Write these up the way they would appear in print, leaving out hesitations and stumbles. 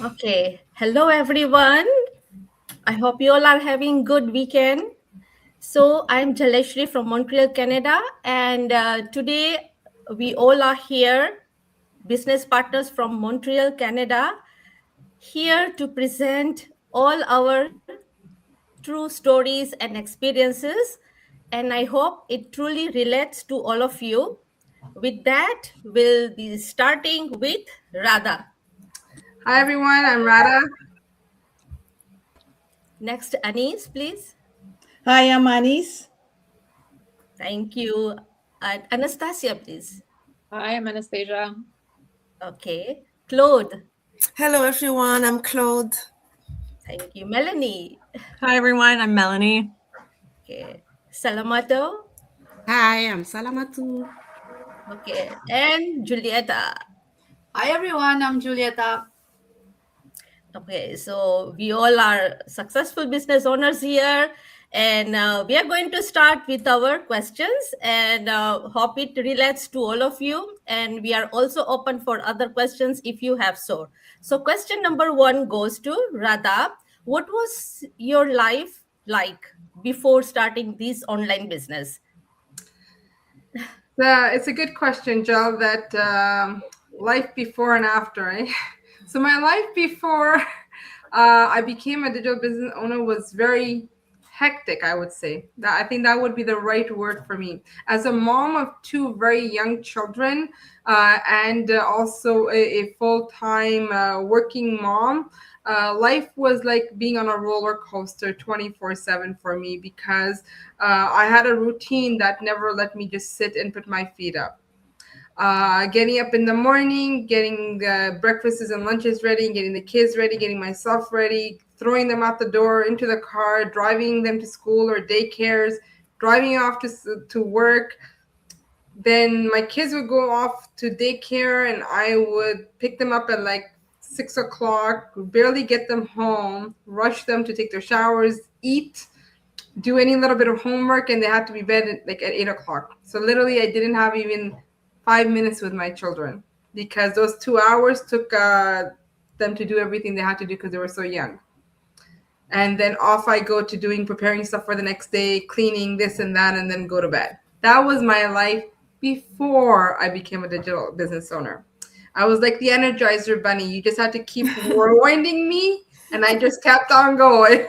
Okay. Hello, everyone. I hope you all are having good weekend. So I'm Jaleshri from Montreal, Canada, and today we all are here, business partners from Montreal, Canada, here to present all our true stories and experiences. And I hope it truly relates to all of you. With that, we'll be starting with Radha. Hi everyone, I'm Radha. Next, Anis, please. Hi, I'm Anis. Thank you. And Anastasia, please. Hi, I'm Anastasia. Okay. Claude. Hello, everyone. I'm Claude. Thank you. Melanie. Hi, everyone. I'm Melanie. Okay. Salamato. Hi, I'm Salamatu. Okay. And Julieta. Hi everyone, I'm Julieta. Okay. So we all are successful business owners here. And we are going to start with our questions and hope it relates to all of you. And we are also open for other questions if you have so. So, question number one goes to Radha. What was your life like before starting this online business? It's a good question, Jal, that life before and after, eh? So my life before I became a digital business owner was very hectic, I would say. I think that would be the right word for me. As a mom of two very young children and also a full-time working mom, life was like being on a roller coaster 24/7 for me because I had a routine that never let me just sit and put my feet up. Getting up in the morning, getting the breakfasts and lunches ready, getting the kids ready, getting myself ready, throwing them out the door into the car, driving them to school or daycares, driving off to work. Then my kids would go off to daycare and I would pick them up at like 6 o'clock, barely get them home, rush them to take their showers, eat, do any little bit of homework, and they had to be bed at 8 o'clock. So literally I didn't have even 5 minutes with my children because those 2 hours took them to do everything they had to do because they were so young. And then off I go to preparing stuff for the next day, cleaning this and that, and then go to bed. That was my life before I became a digital business owner. I was like the Energizer Bunny. You just had to keep rewinding me, and I just kept on going.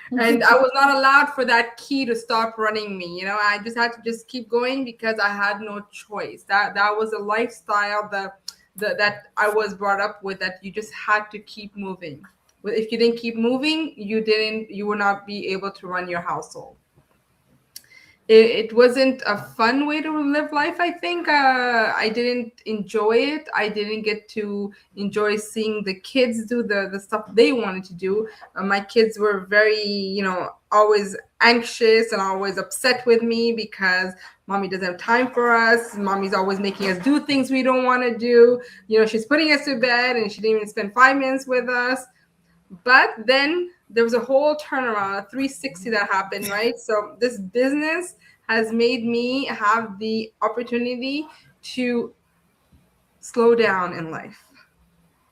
And I was not allowed for that key to stop running me. I just had to just keep going because I had no choice. That was a lifestyle that I was brought up with, that you just had to keep moving. If you didn't keep moving, you would not be able to run your household. It wasn't a fun way to live life. I think I didn't enjoy it. I didn't get to enjoy seeing the kids do the stuff they wanted to do. My kids were very, always anxious and always upset with me because mommy doesn't have time for us. Mommy's always making us do things we don't want to do. She's putting us to bed and she didn't even spend 5 minutes with us. But then there was a whole turnaround, a 360 that happened, right? So this business has made me have the opportunity to slow down in life,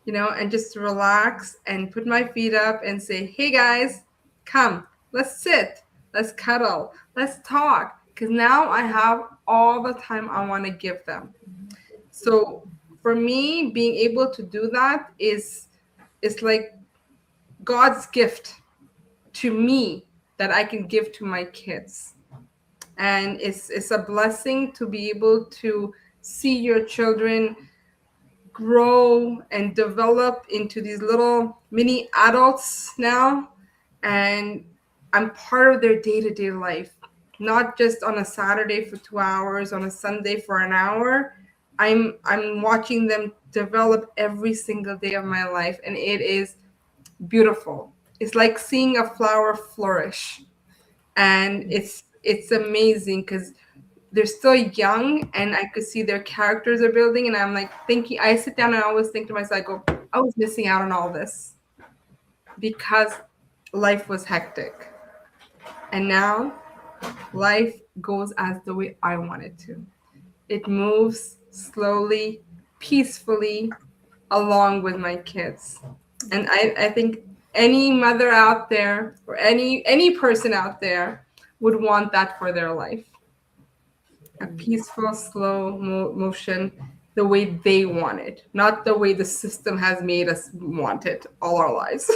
and just relax and put my feet up and say, hey guys, come, let's sit, let's cuddle, let's talk. Because now I have all the time I want to give them. So for me, being able to do that is like God's gift to me that I can give to my kids. And it's a blessing to be able to see your children grow and develop into these little mini adults now. And I'm part of their day-to-day life, not just on a Saturday for 2 hours, on a Sunday for an hour. I'm watching them develop every single day of my life, and it is beautiful. It's like seeing a flower flourish, and it's amazing because they're still young and I could see their characters are building, and I'm like thinking, I sit down and I always think to myself, I go, I was missing out on all this because life was hectic, and now life goes as the way I want it to. It moves slowly, peacefully, along with my kids. And I think any mother out there or any person out there would want that for their life. A peaceful, slow motion, the way they want it, not the way the system has made us want it all our lives.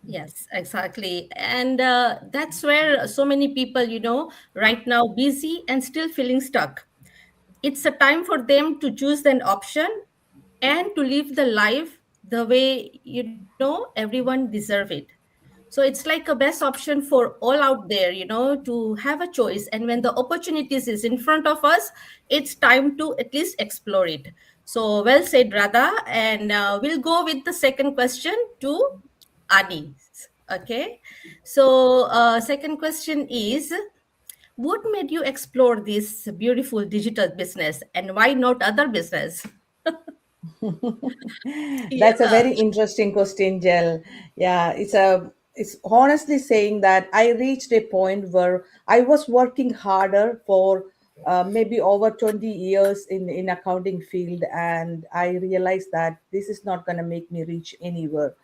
Yes, exactly. And that's where so many people, right now busy and still feeling stuck. It's a time for them to choose an option and to live the life the way, everyone deserve it. So it's like a best option for all out there, to have a choice. And when the opportunities is in front of us, it's time to at least explore it. So well said, Radha. And we'll go with the second question to Ani. Okay. So second question is, what made you explore this beautiful digital business and why not other business? That's a Yeah. very interesting question, Jel. Yeah, it's honestly saying that I reached a point where I was working harder for maybe over 20 years in accounting field, and I realized that this is not going to make me reach anywhere.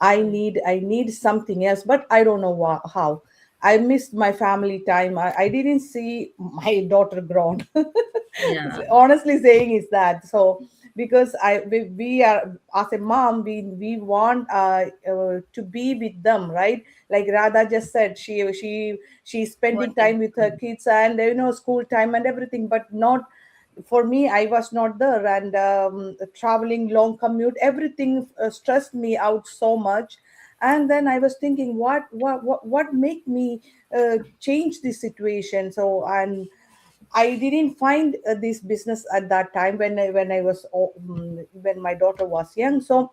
I need something else, but I don't know how. I missed my family time. I didn't see my daughter grown. Yeah. Honestly saying is that so because we are as a mom we want to be with them, right? Like Radha just said, she's spending Wanted. time with her kids and school time and everything, but not for me. I was not there, and traveling long commute, everything stressed me out so much. And then I was thinking, what make me change this situation? So, and I didn't find this business at that time when I was when my daughter was young. So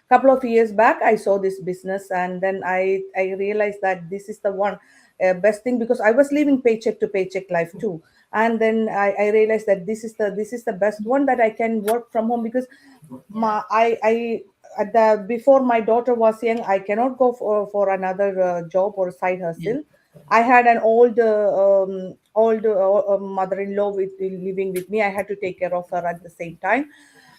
couple of years back I saw this business, and then I realized that this is the one best thing, because I was living paycheck to paycheck life too. And then I realized that this is the best one, that I can work from home, because I at the before my daughter was young, I cannot go for another job or side Yeah. hustle. I had an old mother-in-law living with me. I had to take care of her at the same time,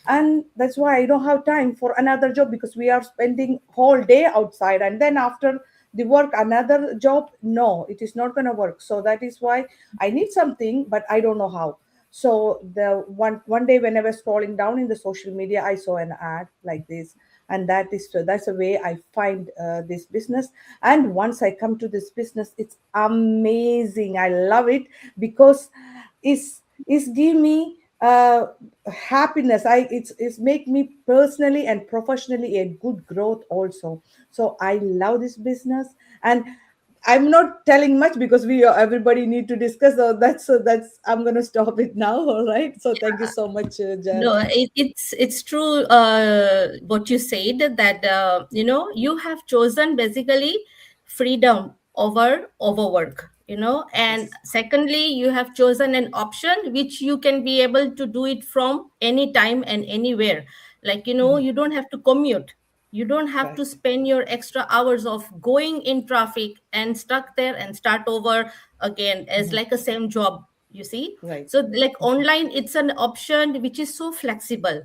and that's why I don't have time for another job, because we are spending whole day outside, and then after the work another job, no, it is not going to work. So that is why I need something, but I don't know how. So the one day when I was scrolling down in the social media, I saw an ad like this, and that's the way I find this business. And once I come to this business, it's amazing. I love it because it's give me happiness. It's make me personally and professionally a good growth also. So I love this business, and I'm not telling much because we everybody need to discuss. So that's I'm gonna stop it now. All right. So thank you so much, Jal. No, it's true. What you said, that you have chosen basically freedom over overwork. And Yes. secondly, you have chosen an option which you can be able to do it from any time and anywhere. Like, Mhm. you don't have to commute. You don't have to Right. spend your extra hours of going in traffic and stuck there and start over again as Mhm. like a same job. You see, Right. so like online, it's an option which is so flexible.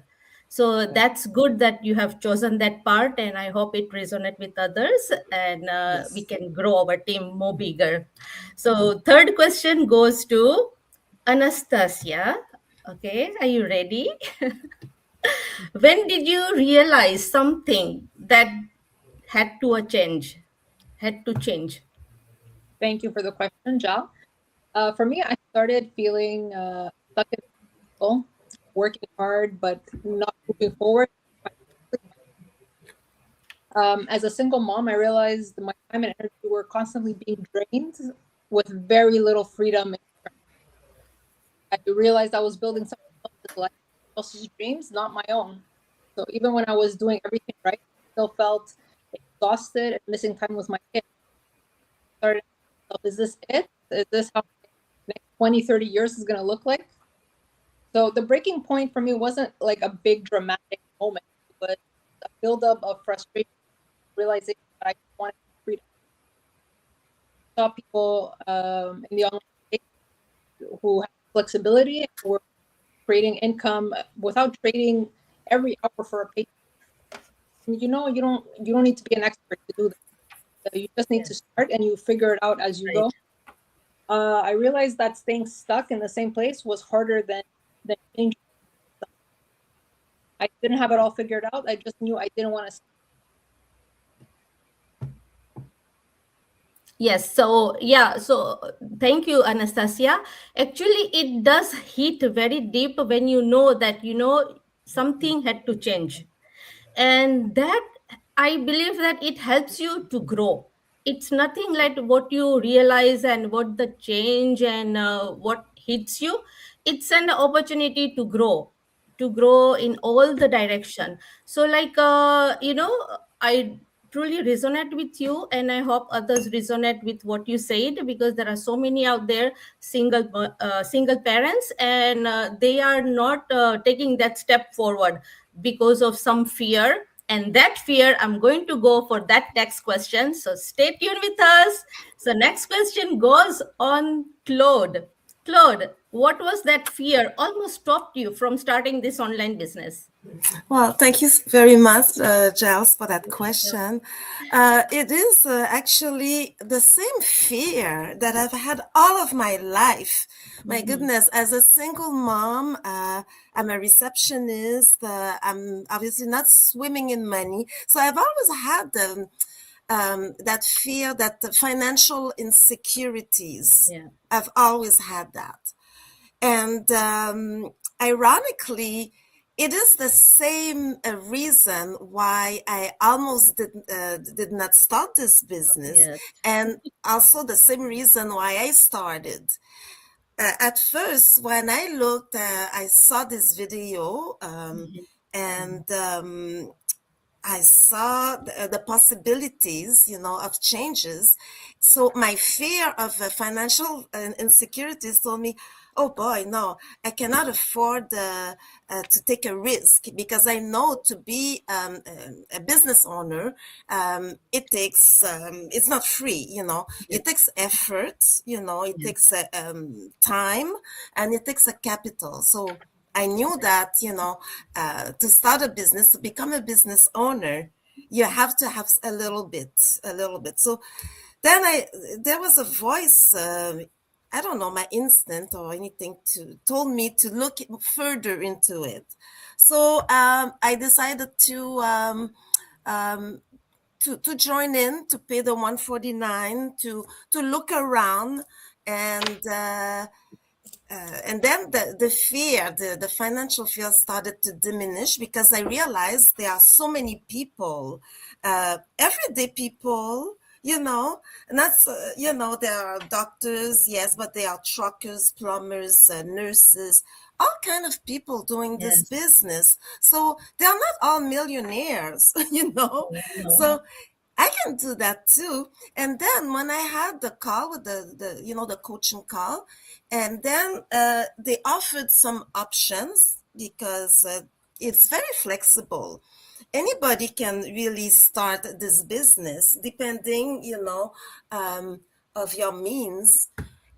So Right. that's good that you have chosen that part, and I hope it resonate with others, and we Yes. can grow our team more bigger. So third question goes to Anastasia. Okay, are you ready? When did you realize something that had to a change? Had to change. Thank you for the question, Jal. For me, I started feeling stuck in a cycle, working hard but not moving forward. As a single mom, I realized my time and energy were constantly being drained with very little freedom. I realized I was building someone else's life, else's dreams, not my own. So even when I was doing everything right, I still felt exhausted and missing time with my kids. Started, is this it? Is this how my next 20, 30 years is going to look like? So the breaking point for me wasn't like a big dramatic moment. It was a buildup of frustration, realizing that I wanted freedom. I saw people in the online space who have flexibility and were creating income without trading every hour for a paycheck. You don't need to be an expert to do that. You just need to start, and you figure it out as you go. I realized that staying stuck in the same place was harder than changing. I didn't have it all figured out. I just knew I didn't want to. Yes, so yeah, so thank you, Anastasia. Actually, it does hit very deep when you know that something had to change, and that I believe that it helps you to grow. It's nothing like what you realize and what the change and what hits you. It's an opportunity to grow in all the direction. So like I truly resonate with you, and I hope others resonate with what you said, because there are so many out there, single parents, and they are not taking that step forward because of some fear. And that fear, I'm going to go for that next question, so stay tuned with us. So next question goes on Claude, what was that fear almost stopped you from starting this online business? Well, thank you very much, Giles, for that question. It is actually the same fear that I've had all of my life. My goodness, as a single mom, I'm a receptionist. I'm obviously not swimming in money. So I've always had that fear, that the financial insecurities. Yeah. I've always had that. And ironically, it is the same reason why I almost did not start this business, Yes. and also the same reason why I started. At first, when I looked, I saw this video, and I saw the possibilities, of changes. So my fear of financial insecurities told me, oh boy, no, I cannot afford to take a risk, because I know to be a business owner, it takes, it's not free, it takes effort, it takes time, and it takes a capital. So I knew that, to start a business, to become a business owner, you have to have a little bit. So then there was a voice, I don't know, my instinct or anything told me to look further into it. So I decided to join in, to pay the 149, to look around, and then the fear, the financial fear started to diminish, because I realized there are so many people, everyday people, not, there are doctors, yes, but there are truckers, plumbers, nurses, all kind of people doing this business. So they are not all millionaires, So I can do that too. And then when I had the call with the coaching call, and then they offered some options, because it's very flexible. Anybody can really start this business depending, of your means.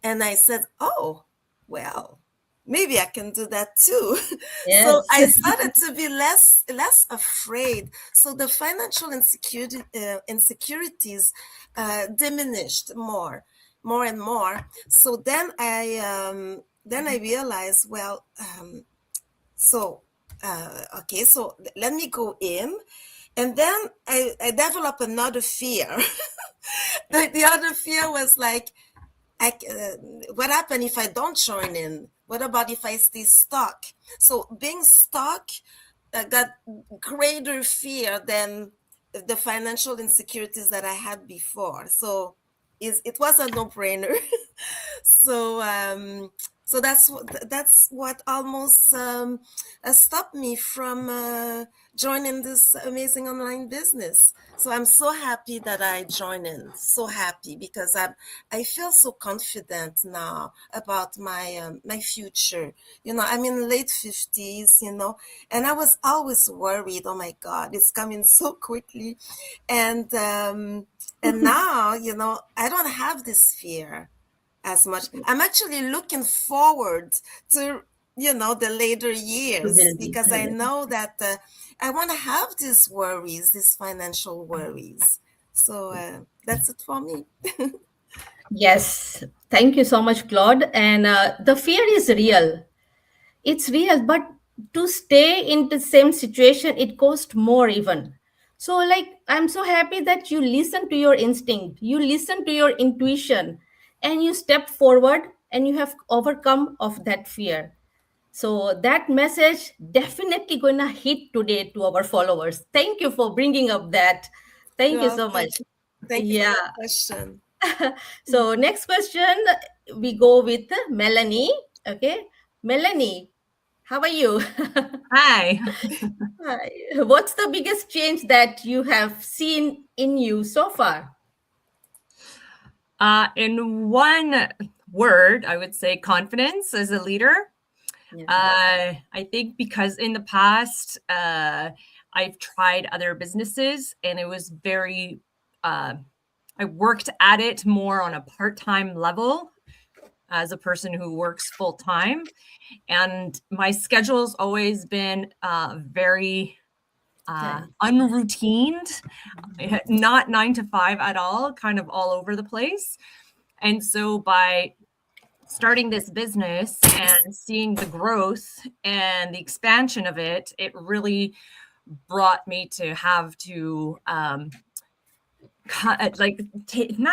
And I said, oh, well, maybe I can do that too. So Yes. I started to be less afraid. So the financial insecurities diminished more and more. So then I realized, well, okay, so let me go in. And then I developed another fear. The other fear was like, what happened if I don't join in? What about if I stay stuck? So being stuck got greater fear than the financial insecurities that I had before. So it was a no-brainer. So that's what almost stopped me from joining this amazing online business. So I'm so happy that I joined in. So happy, because I feel so confident now about my future. I'm in late 50s, and I was always worried. Oh my God, it's coming so quickly, and now I don't have this fear as much. I'm actually looking forward to the later years, will be. because I know that I want to have these worries, these financial worries. So that's it for me. Yes. Thank you so much, Claude. And the fear is real. It's real, but to stay in the same situation, it costs more even. So, like, I'm so happy that you listen to your instinct, you listen to your intuition, and you step forward and you have overcome of that fear. So that message definitely gonna hit today to our followers. Thank you for bringing up that. Thank you so Welcome. much. Thank you for Yeah. your question. So next question, we go with Melanie. Okay, Melanie, how are you? Hi. Hi. What's the biggest change that you have seen in you so far? In one word, I would say confidence as a leader. Yeah. I think because in the past, I've tried other businesses and it was very, I worked at it more on a part time level as a person who works full time. And my schedule's always been very Okay. unroutined, not 9 to 5 at all, kind of all over the place. And so by starting this business and seeing the growth and the expansion of it, it really brought me to have to not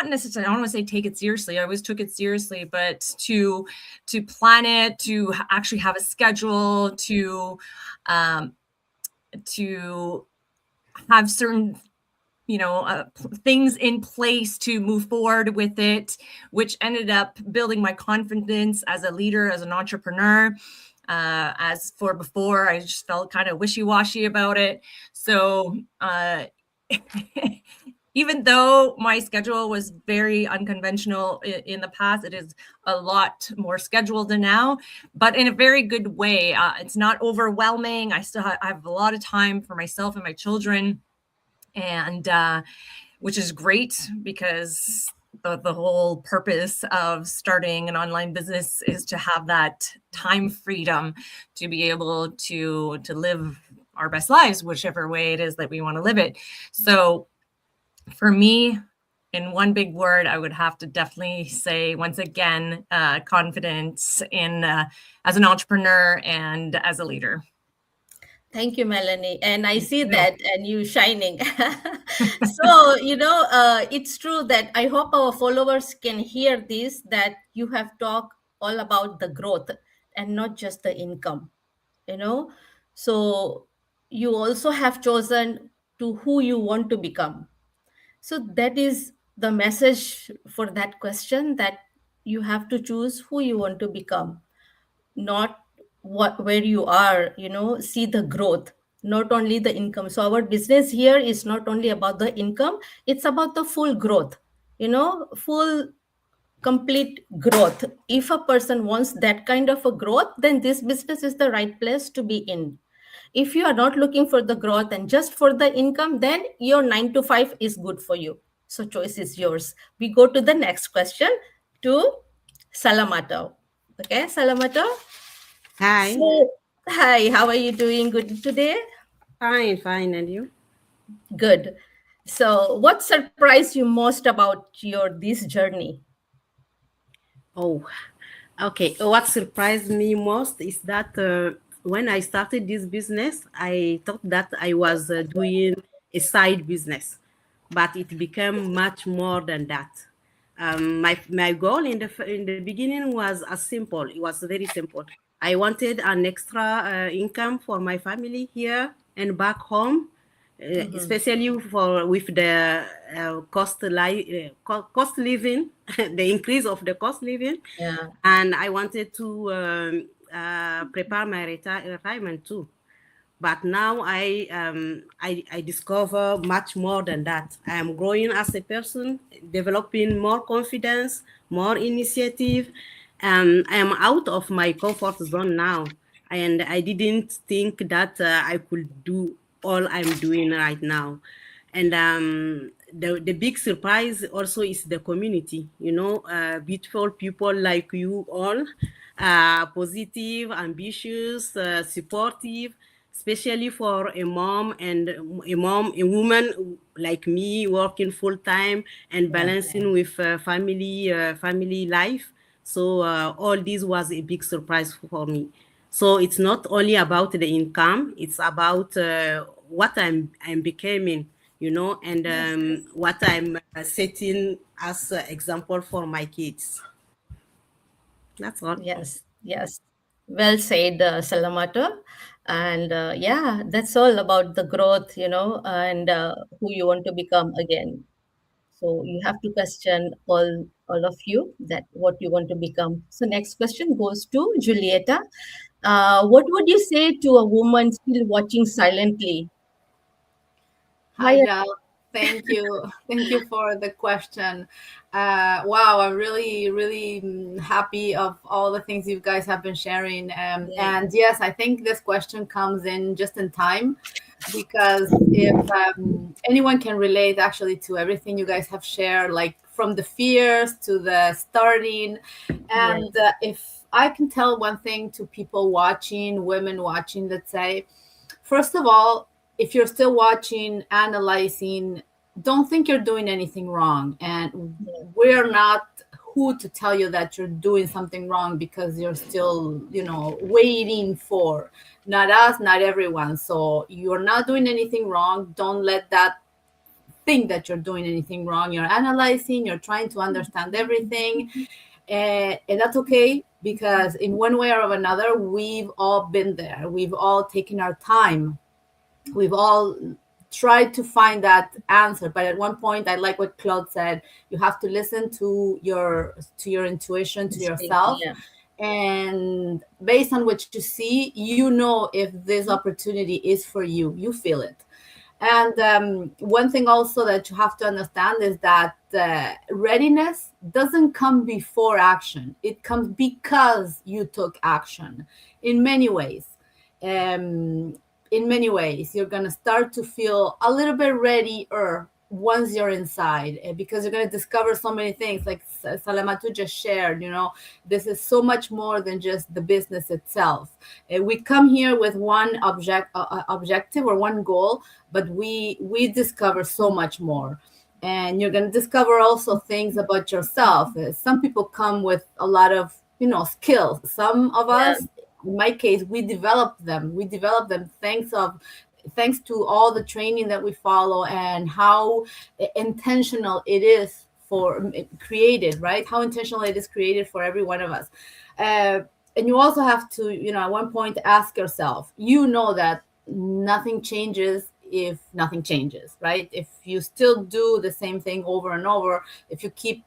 necessarily, I don't want to say take it seriously. I always took it seriously, but to plan it, to actually have a schedule, um, to have certain things in place to move forward with it, which ended up building my confidence as a leader, as an entrepreneur. As for before, I just felt kind of wishy-washy about it. So even though my schedule was very unconventional in the past, it is a lot more scheduled than now, but in a very good way. It's not overwhelming. I still I have a lot of time for myself and my children, and which is great because the whole purpose of starting an online business is to have that time freedom to be able to live our best lives, whichever way it is that we want to live it. So for me, in one big word, I would have to definitely say, once again, confidence in as an entrepreneur and as a leader. Thank you, Melanie. And I see you. that, and you shining. So, it's true that I hope our followers can hear this, that you have talked all about the growth and not just the income, you know. So, you also have chosen to who you want to become. So, that is the message for that question, that you have to choose who you want to become, not what where you are, see the growth, not only the income. So our business here is not only about the income, it's about the full growth, full complete growth. If a person wants that kind of a growth, then this business is the right place to be in. If you are not looking for the growth and just for the income, then your 9 to 5 is good for you. So choice is yours. We go to the next question, to Salamato. Okay, Salamato. Hi. So, hi, how are you doing? Good today? Fine, fine. And you? Good. So, what surprised you most about your this journey? Oh, okay. What surprised me most is that when I started this business, I thought that I was doing a side business, but it became much more than that. My goal in the beginning was as simple. It was very simple. I wanted an extra income for my family here and back home, Mm-hmm. especially for with the cost living, the increase of the cost living, Yeah. and I wanted to prepare my retirement too. But now I discover much more than that. I am growing as a person, developing more confidence, more initiative. I am out of my comfort zone now, and I didn't think that I could do all I'm doing right now. And the big surprise also is the community. Beautiful people like you all. positive, ambitious, supportive, especially for a mom and a woman like me working full time and balancing with family life. So all this was a big surprise for me. So it's not only about the income; it's about what I'm becoming, and what I'm setting as example for my kids. That's all. Yes, yes. Well said, Salamata. And yeah, that's all about the growth, and who you want to become again. So you have to question all of you that what you want to become. So next question goes to Julieta. What would you say to a woman still watching silently? Hi, Hi. Jal. Thank you. Thank you for the question. Wow, I'm really happy of all the things you guys have been sharing. And yes, I think this question comes in just in time because if anyone can relate actually to everything you guys have shared, like from the fears to the starting. Yes, And if I can tell one thing to people watching, women watching, let's say, first of all, if you're still watching, analyzing, don't think you're doing anything wrong. And yes, we're not who to tell you that you're doing something wrong because you're still, waiting for not us, not everyone. So you're not doing anything wrong. Don't let that think that you're doing anything wrong. You're analyzing, you're trying to understand everything. And that's okay because in one way or another, we've all been there. We've all taken our time. We've all tried to find that answer, but at one point, I like what Claude said, you have to listen to your intuition, to instinct, yourself, yeah, and based on what you see, you know if this opportunity is for you. You feel it. And one thing also that you have to understand is that readiness doesn't come before action. It comes because you took action in many ways. Um, in many ways, you're going to start to feel a little bit readier once you're inside, because you're going to discover so many things like Salamatu just shared. This is so much more than just the business itself. We come here with one objective or one goal, but we discover so much more. And you're going to discover also things about yourself. Some people come with a lot of skills. Some of yeah, us, in my case, we develop them thanks to all the training that we follow and how intentional it is for created, right? How intentional it is created for every one of us. uh, and you also have to, at one point, ask yourself, that nothing changes if nothing changes, right? If you still do the same thing over and over, if you keep,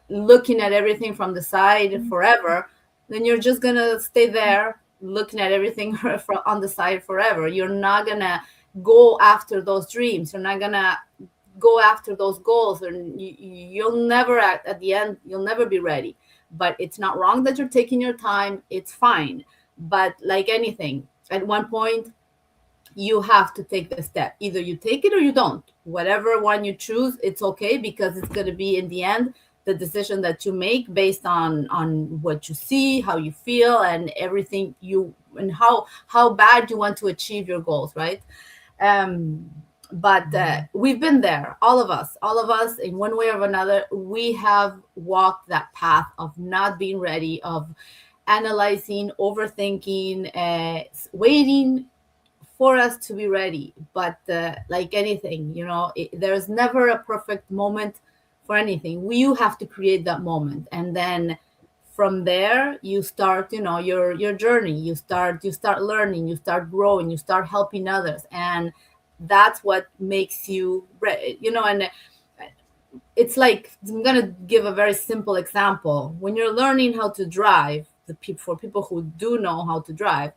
looking at everything from the side forever, then you're just gonna stay there looking at everything on the side forever. You're not gonna go after those dreams. You're not gonna go after those goals, and you'll never, at the end, you'll never be ready. But it's not wrong that you're taking your time. It's fine. But like anything, at one point, you have to take the step. Either you take it or you don't. Whatever one you choose, it's okay, because it's going to be, in the end, the decision that you make based on what you see, how you feel, and everything and how bad you want to achieve your goals, right? um but we've been there, all of us in one way or another. We have walked that path of not being ready, of analyzing, overthinking, waiting for us to be ready. But like anything, there's never a perfect moment for anything. You have to create that moment, and then from there you start, your journey. You start learning, you start growing, you start helping others, and that's what makes you and it's like, I'm gonna give a very simple example. When you're learning how to drive, for people who do know how to drive,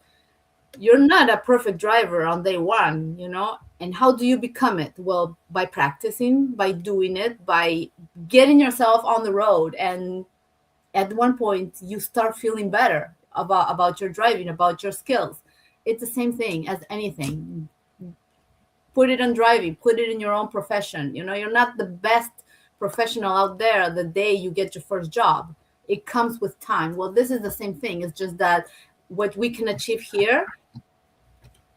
you're not a perfect driver on day one. And how do you become it? Well, by practicing, by doing it, by getting yourself on the road. And at one point, you start feeling better about your driving, about your skills. It's the same thing as anything. Put it on driving, put it in your own profession. You're not the best professional out there the day you get your first job. it comes with time. Well, this is the same thing. It's just that what we can achieve here,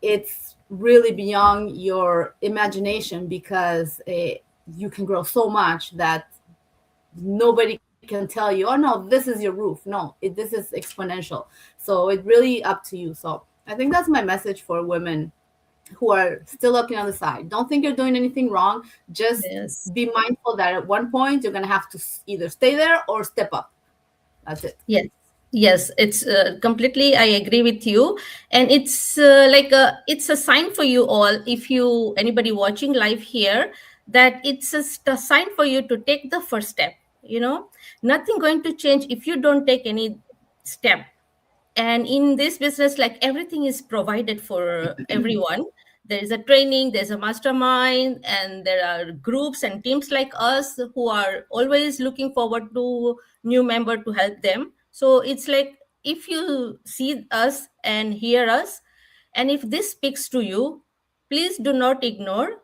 it's really beyond your imagination, because you can grow so much that nobody can tell you, oh no, this is your roof. No, this is exponential. So it's really up to you. So I think that's my message for women who are still looking on the side. Don't think you're doing anything wrong. Just Yes. be mindful that at one point you're going to have to either stay there or step up. That's it. Yes, it's completely, I agree with you. And it's it's a sign for you all, if you, anybody watching live here, that it's just a sign for you to take the first step. Nothing going to change if you don't take any step. And in this business, like, everything is provided for everyone. There is a training, there's a mastermind, and there are groups and teams like us who are always looking forward to new member to help them. So it's like, if you see us and hear us, and if this speaks to you, please do not ignore,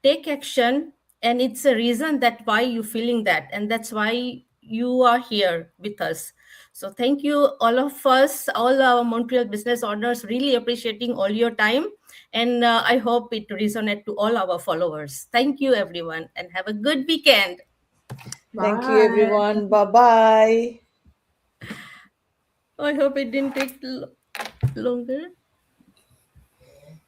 take action. And it's a reason that why you feeling that, and that's why you are here with us. So thank you, all of us, all our Montreal business owners, really appreciating all your time. And I hope it resonate to all our followers. Thank you, everyone, and have a good weekend. Thank you, Bye. everyone. Bye-bye. I hope it didn't take longer.